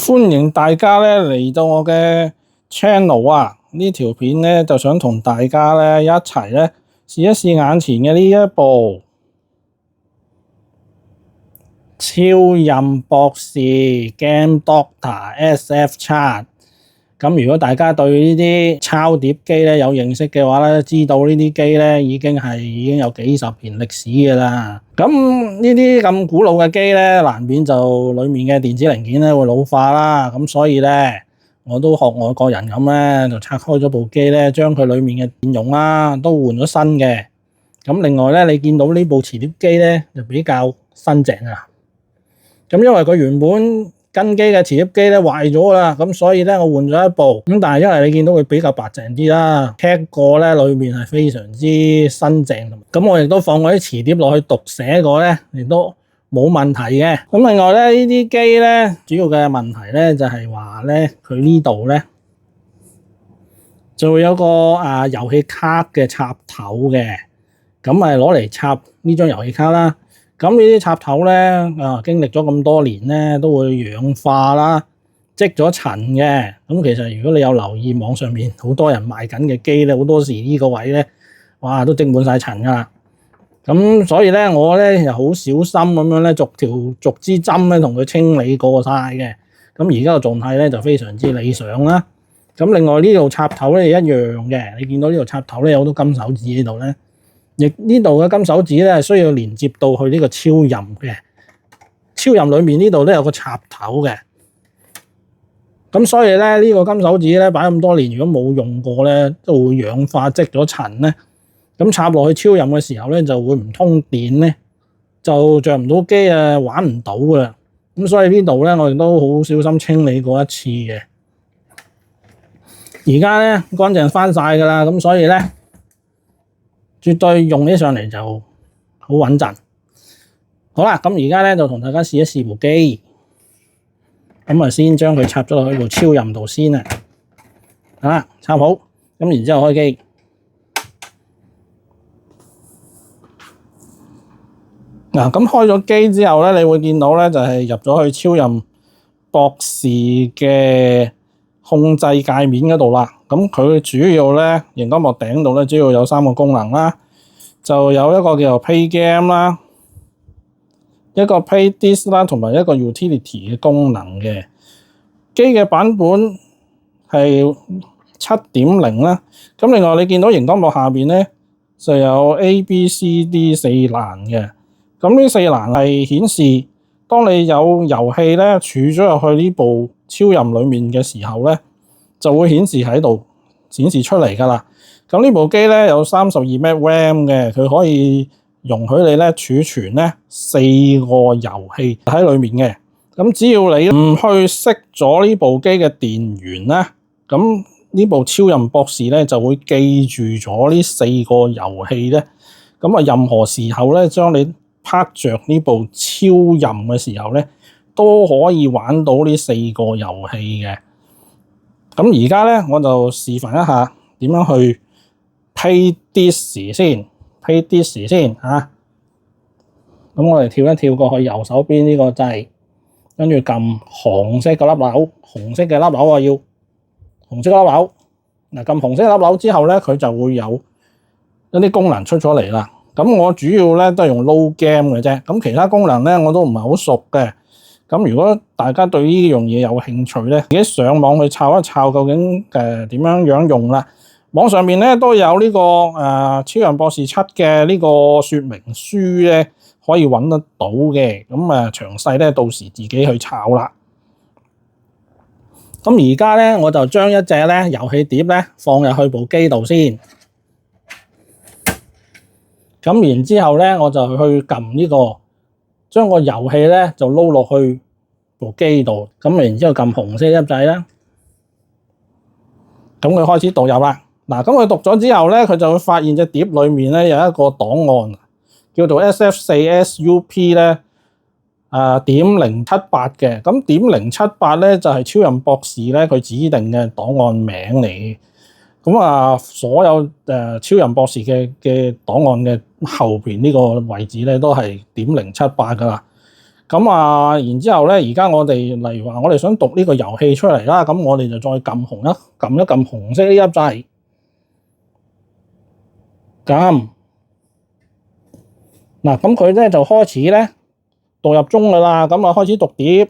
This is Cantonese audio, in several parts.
歡迎大家咧嚟到我嘅 channel 啊！呢條片咧就想同大家咧一齊咧試一試眼前嘅呢一部超任博士 Game Doctor SF7。咁如果大家對呢啲抄碟機咧有認識嘅話咧，知道呢啲機咧已經有幾十年歷史嘅啦。咁呢啲咁古老嘅機咧，難免就裡面嘅電子零件咧會老化啦。咁所以咧，我都學外國人咁咧，就拆開咗部機咧，將佢裡面嘅電容啦都換咗新嘅。咁另外咧，你見到呢部磁碟機咧就比較新淨啊。咁因為佢原本跟機嘅磁碟機咧壞咗啦，咁所以咧我換咗一部。咁但係因為你見到佢比較白淨啲啦 ，check 過咧裏面係非常之新淨。咁我亦都放嗰啲磁碟落去讀寫過咧，亦都冇問題嘅。咁另外咧呢啲機咧主要嘅問題咧就係話咧佢呢度咧就會有個遊戲卡嘅插頭嘅，咁係攞嚟插呢張遊戲卡啦。咁呢啲插頭咧，經歷咗咁多年咧，都會氧化啦，積咗塵嘅。咁其實如果你有留意網上面好多人賣緊嘅機咧，好多時呢個位咧，哇都積滿晒塵噶啦。咁所以咧，我咧又好小心咁樣咧，逐支針咧同佢清理過晒嘅。咁而家個狀態咧就非常之理想啦。咁另外呢度插頭咧一樣嘅，你見到呢度插頭咧有好多金手指喺度咧。亦呢度嘅金手指咧係需要連接到去呢個超任嘅，超任裏面呢度都有個插頭嘅。咁所以咧呢個金手指咧擺咁多年，如果冇用過咧，都會氧化積咗塵咧。咁插落去超任嘅時候咧，就會唔通電咧，就着唔到機啊，玩唔到噶啦。咁所以呢度咧我亦都好小心清理過一次嘅。而家咧乾淨翻晒噶啦，咁所以咧絕對用起上嚟就好穩陣。好啦，咁而家咧就同大家試一試部機。咁啊，先將佢插咗落去部超任度先啊。插好，咁然之後開機。嗱，咁開咗機之後咧，你會見到咧就係入咗去超任博士嘅控制界面嗰度啦。咁佢主要咧，螢光幕頂度咧主要有3個功能啦，就有一個叫做 Play Game 啦，一個 Play Disk 啦，同埋一個 Utility 嘅功能嘅。機嘅版本係 7.0 啦。咁另外你見到螢光幕下邊咧就有 A、B、C、D 4欄嘅。咁呢4欄係顯示當你有遊戲咧儲咗入去呢部超任裡面嘅時候咧，就會顯示喺度顯示出嚟㗎啦。咁呢部機咧有32 MB RAM 嘅，佢可以容許你咧儲存咧4個遊戲喺裡面嘅。咁只要你唔去熄咗呢部機嘅電源咧，咁呢部超任博士咧就會記住咗呢4個遊戲咧。咁啊，任何時候咧，將你拍着呢部超任嘅時候咧，都可以玩到呢4個遊戲嘅。咁而家咧，我就示範一下點樣去 Play Disk 先 ，Play Disk 先嚇。咁我哋跳一跳過去右手邊呢個掣，跟住撳紅色嗰粒鈕，紅色嘅粒鈕啊，要紅色粒鈕。嗱，撳紅色粒鈕之後咧，佢就會有一啲功能出咗嚟啦。咁我主要咧都係用 load game 嘅啫，咁其他功能咧我都唔係好熟嘅。咁如果大家對呢樣嘢有興趣咧，自己上網去抄一抄究竟點樣用啦。網上面咧都有呢個超任博士7嘅呢個說明書咧，可以揾得到嘅。咁詳細咧到時自己去抄啦。咁而家咧我就將一隻咧遊戲碟咧放入去部機度先。咁然之後咧，我就去撳呢個，將個遊戲咧就撈落去部機度。咁然之後撳紅色一掣啦，咁佢開始導入啦。嗱，咁佢讀咗之後咧，佢就會發現隻碟裏面咧有一個檔案，叫做 SF4SUP 咧.078嘅。咁.078咧就係超任博士咧佢指定嘅檔案名嚟。咁所有超任博士嘅檔案嘅後邊呢個位置咧都係.078噶啦。咁啊，然之後咧，而家我哋例如話，我哋想讀呢個遊戲出嚟啦，咁我哋就再撳一撳紅色呢粒掣，撳嗱，咁佢咧就開始咧讀入中噶啦，咁啊開始讀碟。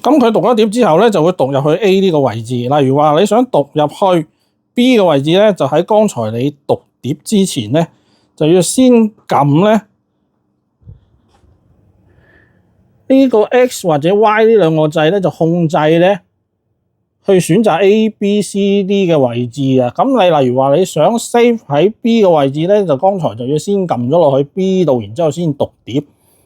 咁佢讀咗碟之後咧，就會讀入去 A 呢個位置。例如話你想讀入去 B 嘅位置咧，就喺剛才你讀碟之前咧，就要先撳咧呢個 X 或者 Y 呢兩個掣咧，就控制咧去選擇 A、B、C、D 嘅位置啊。咁你例如話你想 save 喺 B 嘅位置咧，就剛才就要先撳咗落去 B 度，然之後先讀碟。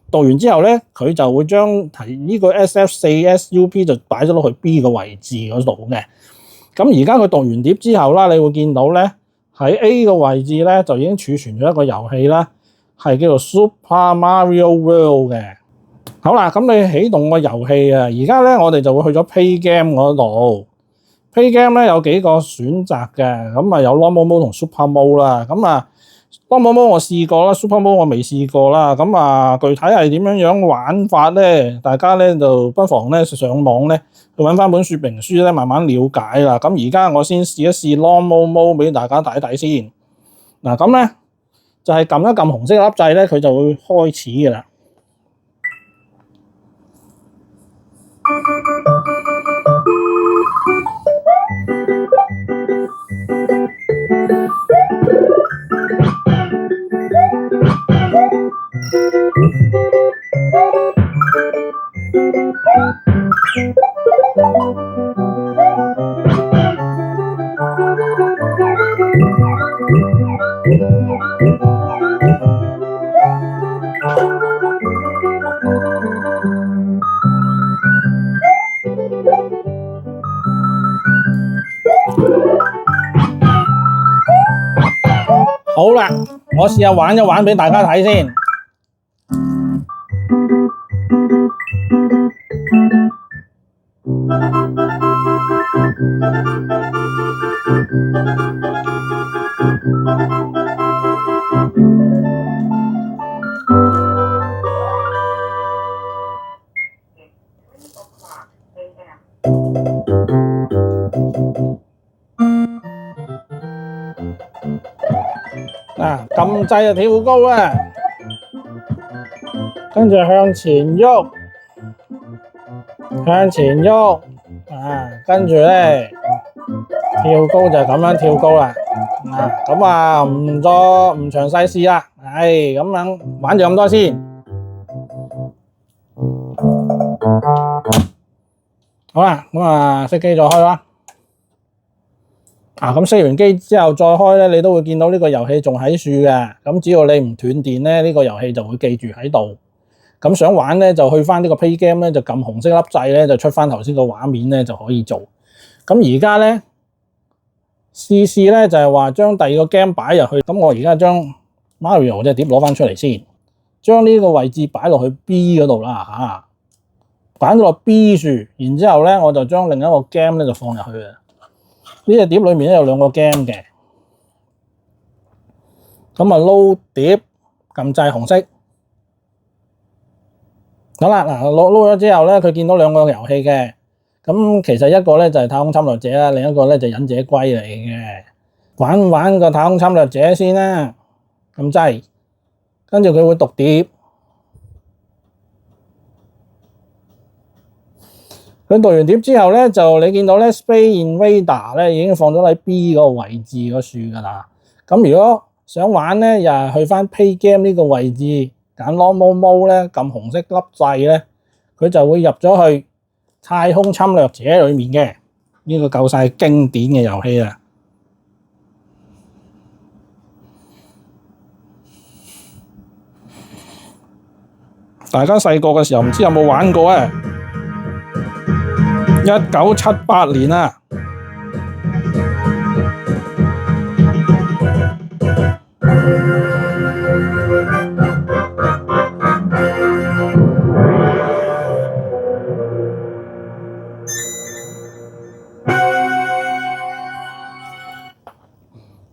讀完之後咧，佢就會將呢個 SF4SUP 就擺咗落去 B 嘅位置嗰度嘅。咁而家佢讀完碟之後啦，你會見到咧喺 A 嘅位置咧就已經儲存咗一個遊戲啦，係叫做 Super Mario World 嘅。好啦，咁你啟動個遊戲啊，而家咧我哋就會去咗 Play Game 嗰度。Play Game 咧有幾個選擇嘅，咁啊有 Normal Mode 同 Super Mode 啦，咁啊。Normal Mode我試過啦 ，Super Mode 我未試過啦。咁啊，具體係點樣玩法咧？大家咧就不妨咧上網咧去揾翻本說明書咧，慢慢了解啦。咁而家我先試一試 Normal Mode 俾大家睇睇先。嗱，咁咧就係撳一撳紅色粒掣咧，佢就會開始嘅啦。好啦，我試下玩一玩俾大家睇先。嗱，撳掣就跳高啊，跟住向前喐，跟住咧跳高就咁樣跳高啦。咁啊唔詳細試啦，咁樣玩住咁多先。好啦，咁啊熄機再開啦。咁熄完機之後再開咧，你都會見到呢個遊戲仲喺樹嘅。咁只要你唔斷電咧，呢個遊戲就會記住喺度。咁想玩咧，就去翻呢個 Play Game 咧，就撳紅色粒掣咧，就出翻頭先個畫面咧就可以做。咁而家咧試咧就係話將第二個 game 擺入去。咁我而家將 Mario 隻碟攞翻出嚟先，將呢個位置擺落去 B 嗰度啦擺咗落 B 樹，然之後咧我就將另一個 game 咧就放入去啊。呢隻碟裏面咧有兩個 game 嘅，咁啊撈碟撳掣紅色，好啦，撈咗之後咧，佢見到兩個遊戲嘅，咁其實一個咧就係太空侵略者啦，另一個咧就忍者龜嚟嘅。玩個太空侵略者先啦，撳掣，跟住佢會讀碟。佢讀完碟之後咧，就你見到咧 Space Invader 咧已經放咗喺 B 嗰個位置個樹噶啦。咁如果想玩咧，又係去翻 Play Game 呢個位置，揀 Normal Mode 咧，撳紅色粒掣咧，佢就會入咗去太空侵略者裏面嘅。呢個夠晒經典嘅遊戲啦。大家細個嘅時候唔知有冇玩過啊？1978年啊，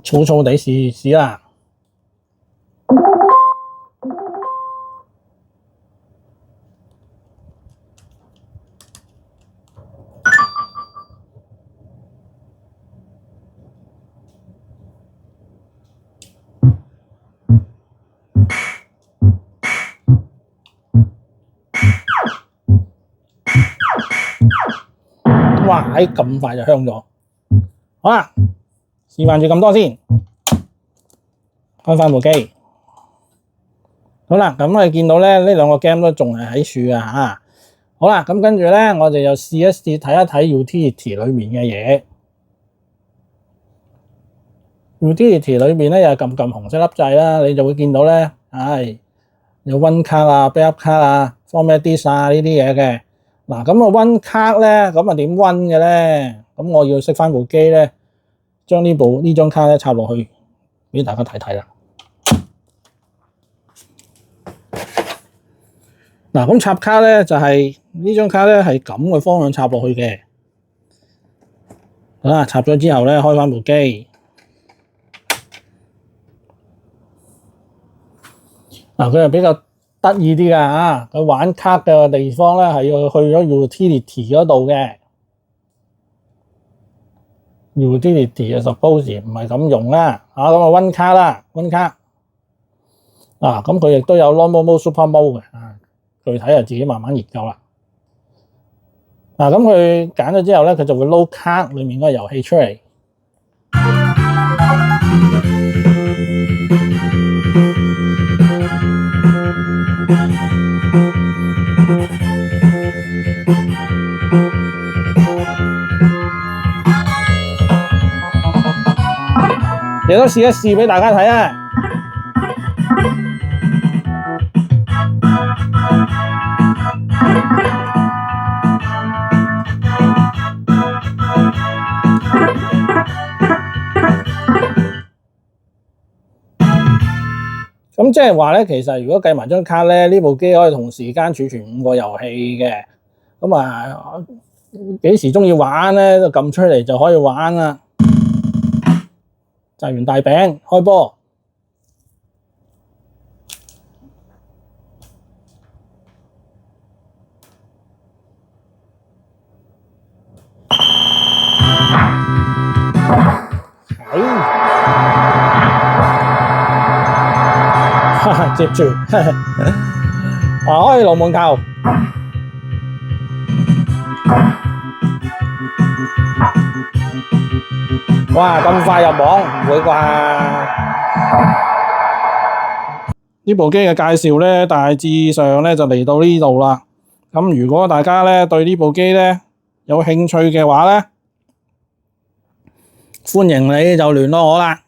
燥燥地試試啦。哇！咁快就香咗。好啦，示範住咁多先，開翻部機。好啦，咁我哋見到咧呢兩個 game 都仲係喺處啊嚇。好啦，咁跟住咧，我哋又試一試睇一睇 utility 裏面嘅嘢。utility 裏面咧又撳紅色粒掣啦，你就會見到咧，有 One 卡啊、Backup 卡啊、Format Disk 啊呢啲嘢嘅。嗱，咁啊 One 卡咧，咁啊點 One 嘅咧？咁我要熄翻部機咧，將呢張卡咧插落去，俾大家睇睇啦。嗱，咁插卡咧就係呢張卡咧係咁嘅方向插落去嘅。好啦，插咗之後咧，開翻部機。嗱，佢係比較得意啲㗎嚇，佢玩卡嘅地方咧係要去咗 utility 嗰度嘅。utility 啊 suppose 唔係咁用啦，咁啊 One 卡啦 ，One 卡。咁佢亦都有 normal mode、super mode 嘅，具體就自己慢慢研究啦。咁佢揀咗之後咧，佢就會 load 卡裡面嗰個遊戲出嚟。亦都試一試俾大家睇啊！咁即係話咧，其實如果計埋張卡咧，呢部機可以同時間儲存5個遊戲嘅。咁啊，幾時鍾意玩咧，就撳出嚟就可以玩啦。炸完大餅，開波。接住，開龍門球。哇！咁快入網，唔會啩？呢部機嘅介紹咧，大致上咧就嚟到呢度啦。咁如果大家咧對呢部機咧有興趣嘅話咧，歡迎你就聯絡我啦。